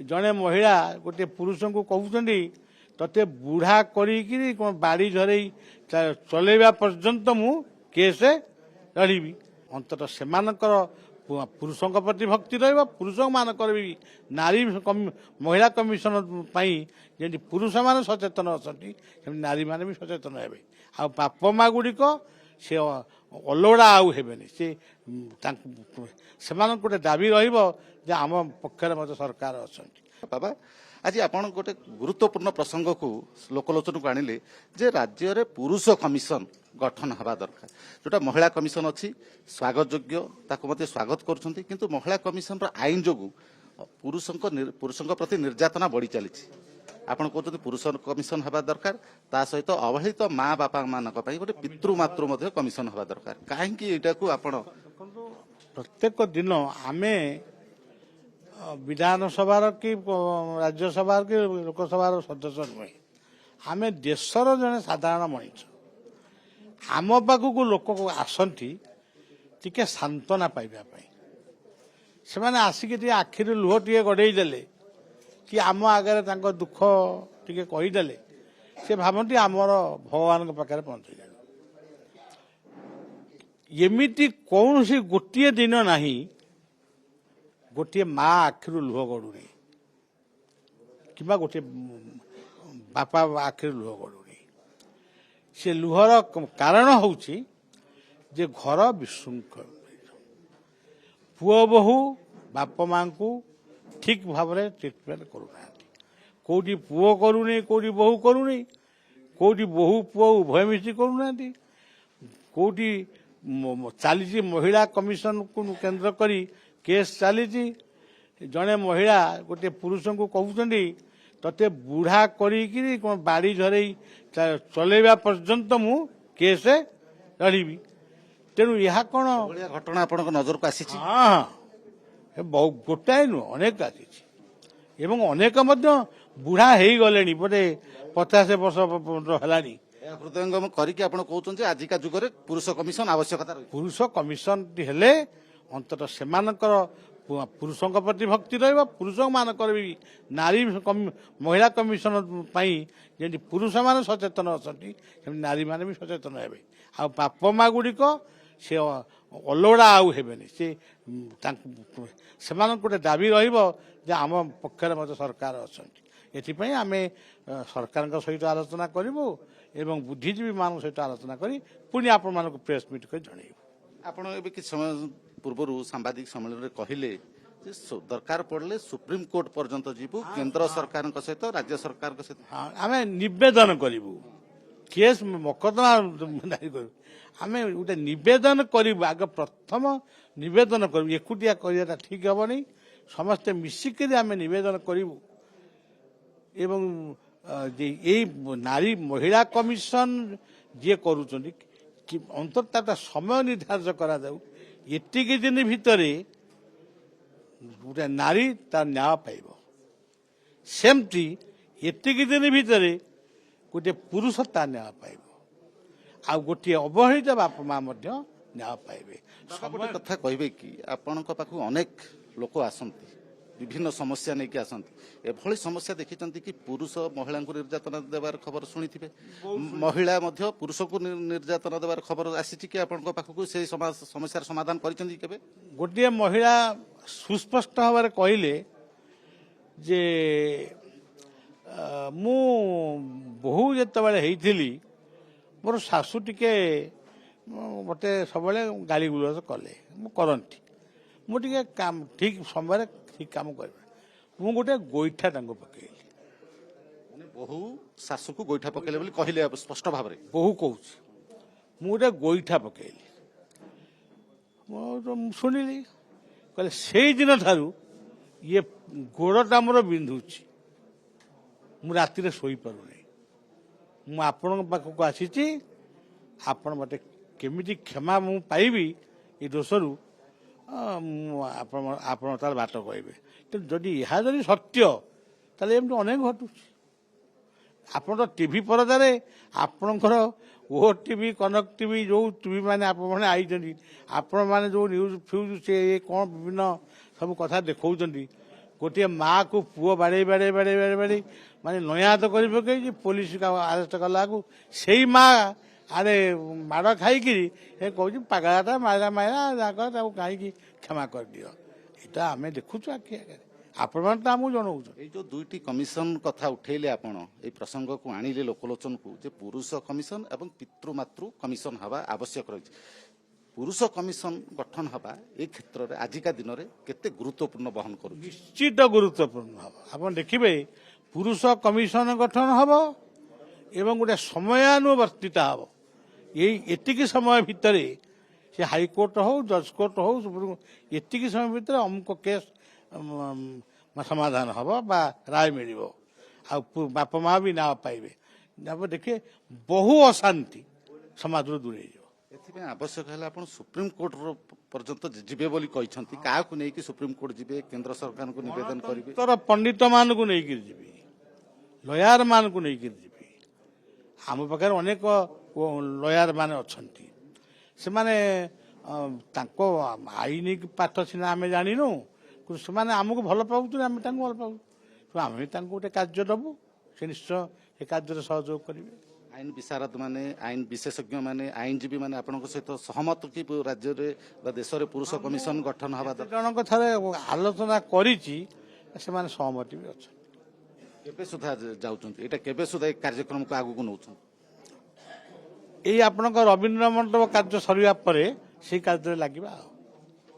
जड़े महिला गोटे पुरुष को कहते ते बुढ़ा करी बाड़ी झरे चलैवा पर्यंत मु केस लड़बी अंततः से पुरुषों प्रति भक्ति रुष मानकर भी नारी महिला कमिशन जमी पुरुष मान सचेतन अच्छा नारी मैंने भी सचेतन हे आ बाप माँ गुड़िक से अलोड़ा आउ हेबेनि से गोटे दाबी रम पक्षर मत सरकार अच्छा बाबा आज आप गोटे गुरुत्वपूर्ण प्रसंग को लोकलोचन को आनिले जे राज्य रे पुरुष कमिशन गठन हवा दरकार जोटा महिला कमिशन अच्छी स्वागत योग्य ताको मते स्वागत करुछंती किंतु महिला कमिशन रो आईन जोगु पुरुषों प्रति निर्यातना बढ़ी चली आपण कहते पुरुष कमिशन हवा दरकार ता सहित अवहेलित माँ बापा मान गोटे पितृमातृ मध्य कमिशन हवा दरकार कहीं एटा को आपण प्रत्येक दिन आमे विधानसभा कि राज्यसभा कि लोकसभा सदस्य नुहे आम देशर जड़े साधारण मनीष आम पाखक लोक आसती टिके सांत्वना पाइबापी से मैंने आसिक आखिर लुह टे गड़े देले कि आम आगे दुख टे कहीदेले से भावती आमर भगवान पाखे पहुंचे एमती कौन गोटे दिन नहीं गोटे माँ आखिर लुह गड़ुनी कि गोटे बापा आखिर लुह गड़ुनी से लुहर कारण होउछि जे घर विशृंखल पुओ बहु बाप माँ को ठीक भाव में ट्रिटमेंट करूना कौटी पुओ करूनी कौटी बहु करूनी कौटी बहु पुओ उभय मिशी करूना कौटी चली महिला कमिशन को केंद्र करी केस चली जड़े महिला गोटे पुरुष को कहते ते बुढ़ा करी बाड़ी झरे चलैवा पर्यंत मु केस लड़बी तेणु यह कौन घटना आप नजर को आसी हाँ गोटाए नुह अनेक आसी अनेक बुढ़ा हो गले बोले 50 वर्ष है हृदयंगम करके आजिका जुगरे पुरुष कमिशन आवश्यकता पुरुष कमिशन हेले अंततः से पुरुषों प्रति भक्ति रुष मानकर भी नारी महिला कमिशन जमी पुरुष मान सचेतन अच्छा नारी मैंने भी सचेतन हे आ बाप माँ गुड़िक से अलोड़ा आउ हेबेनि से गोटे दाबी रम पक्षर मत सरकार अच्छा एपाई आम सरकार सहित आलोचना करूँ एवं बुद्धिजीवी मान सहित आलोचना करी पुणी आपण प्रेस मीट कर जनइबू आपण ए कि समय पूर्व सांबादिक सम्मेलन में कहले दरकार पड़े सुप्रीम कोर्ट पर्यंत जीवु केंद्र सरकार सहित राज्य सरकार सहित आम नवेदन करूँ केस मकदमा करूँ आम गोटे नवेदन करूँ आग प्रथम नवेदन करूँ एकुटिया करवाटा ठीक हेनी समस्ते मिसिक आम नवेदन करूँ एवं नारी महिला कमिशन जी करुँच अंततः समय निर्धारण करा जाऊ एतिक दिन भितर गोटे नारी तार न्याय पाइब सेमती एतिक दिन भितर गोटे पुरुष तार न्याय पाइब आ गोटे अवहेलित बाप माँ न्याय पाइबे गोटे कथा कहबे कि आपण पाखु अनेक लोक आसंती विभिन्न समस्या नहीं आसंती एभली समस्या देखी कि पुरुष महिला को निर्यातना देवार खबर शुणी थे महिला पुरुष को निर्यातना देवार खबर आसी कि आपण पाखक से समस्या समाधान कर गोटे महिला सुस्पष्ट भाव कहले जे मु बहु जिते होती मोर शाशु टिके मते सब गाली गुलज कले करती मुझे काम ठीक समय ठीक काम कर मु गोटे गोईठा पकईली बहु शाशु को गोईठा पकड़े बोली कहले स्पष्ट भाव में बहु कहूँ मु गोटे गोईठा पकईली शुणिली कहले से दिन ठारू ये गोड़टा मोर बिंधुची मु राति शोई पारुनी मु आपण पाखक आसी आपण मते केमिति क्षमा मु पाइबी ये दोषरू आप तार बाट कहे तो जदि यह जदि सत्य ताले एमती अनेक घटू आप तो टीवी परदार आपणकर ओ टीवी कनक टीवी जो टीवी मैंने आपण मैंने जो न्यूज फ्यूज से कौन विभिन्न सब कथा देखा ଗୋଟିଏ ମାଆକୁ ପୁଅ ବାଡ଼େଇ ବାଡ଼େଇ ବାଡ଼େଇ ବାଡ଼େଇ ବାଡ଼େଇ ମାନେ ନୟାତ କରି ପକେଇଛି ପୋଲିସ ଆରେଷ୍ଟ କଲାକୁ ସେଇ ମା ଆରେ ମାଡ଼ ଖାଇକିରି ଏ କହୁଛି ପାଗଳାଟା ମାଇରା ମାଇରା ଯାକ ତାକୁ କାହିଁକି କ୍ଷମା କରିଦିଅ। ଏଇଟା ଆମେ ଦେଖୁଛୁ ଆଖି ଆଗରେ, ଆପଣମାନେ ତ ଆମକୁ ଜଣାଉଛୁ। এই যে দুইটি কমিশন কথা উঠাইলে আপন এই প্রসঙ্গকু আনিলে লোকলোচনকু যে পুরুষ কমিশন এবং পিতৃমাতৃ কমিশন হওয়া আবশ্যক রয়েছে। পুরুষ কমিশন গঠন হওয়া এই ক্ষেত্রে আজিকা দিନରେ কেতে গুরুত্বপূর্ণ বহন করুଛି। ନିଶ୍ଚିତ ଗୁରୁତ୍ୱପୂର୍ଣ୍ଣ ହବ। ଆପଣ ଦେଖିବେ ପୁରୁଷ କମିଶନ ଗଠନ ହବ ଏବଂ ଗୋଟେ ସମୟାନୁବର୍ତ୍ତିତ ହବ। ଏତିକି ସମୟ ଭିତରେ ସେ ହାଇକୋର୍ଟ ହଉ ଜଜ୍ କୋର୍ଟ ହଉ ଏତିକି ସମୟ ଭିତରେ ଅମୁକ କେସ୍ ସମାଧାନ ହବ ବା ରାୟ ମିଳିବ। ଆଉ ବାପା ମା ବି ନାଁ ପାଇବେ। ତାପରେ ଦେଖିବେ ବହୁ ଅଶାନ୍ତି ସମାଜରୁ ଦୂରେଇଯିବ। ଏଥିପାଇଁ ଆବଶ୍ୟକ ହେଲେ ଆପଣ ସୁପ୍ରିମକୋର୍ଟ ପର୍ଯ୍ୟନ୍ତ ଯିବେ ବୋଲି କହିଛନ୍ତି। କାହାକୁ ନେଇକି ସୁପ୍ରିମକୋର୍ଟ ଯିବେ? କେନ୍ଦ୍ର ସରକାରଙ୍କୁ ନିବେଦନ କରିବେ? ତର ପଣ୍ଡିତ ମାନଙ୍କୁ ନେଇକିରି ଯିବି, ଲୟାର ମାନଙ୍କୁ ନେଇକିରି ଯିବି। ଆମ ପାଖରେ ଅନେକ ଲୟାର ମାନେ ଅଛନ୍ତି। ସେମାନେ ତାଙ୍କ ଆଇନ ପାଠ ସିନା ଆମେ ଜାଣିନୁ, କିନ୍ତୁ ସେମାନେ ଆମକୁ ଭଲ ପାଉଛନ୍ତି, ଆମେ ତାଙ୍କୁ ଭଲ ପାଉଛୁ। ଆମେ ତାଙ୍କୁ ଗୋଟେ କାର୍ଯ୍ୟ ଦେବୁ, ସେ ନିଶ୍ଚୟ ଏ କାର୍ଯ୍ୟରେ ସହଯୋଗ କରିବେ। ଆଇନ ବିଶାରଦ ମାନେ, ଆଇନ ବିଶେଷଜ୍ଞ ମାନେ, ଆଇନଜୀବୀ ମାନେ ଆପଣଙ୍କ ସହିତ ସହମତ କି ରାଜ୍ୟରେ ବା ଦେଶରେ ପୁରୁଷ କମିଶନ ଗଠନ ହେବା ଦରକାର? ଜଣଙ୍କ ଥରେ ଆଲୋଚନା କରିଛି, ସେମାନେ ସହମତି ବି ଅଛନ୍ତି। କେବେ ସୁଦ୍ଧା ଯାଉଛନ୍ତି? ଏଇଟା କେବେ ସୁଦ୍ଧା ଏ କାର୍ଯ୍ୟକ୍ରମକୁ ଆଗକୁ ନେଉଛନ୍ତି? ଏଇ ଆପଣଙ୍କ ରବୀନ୍ଦ୍ର ମଣ୍ଡପ କାର୍ଯ୍ୟ ସରିବା ପରେ ସେଇ କାର୍ଯ୍ୟରେ ଲାଗିବା ଆଉ।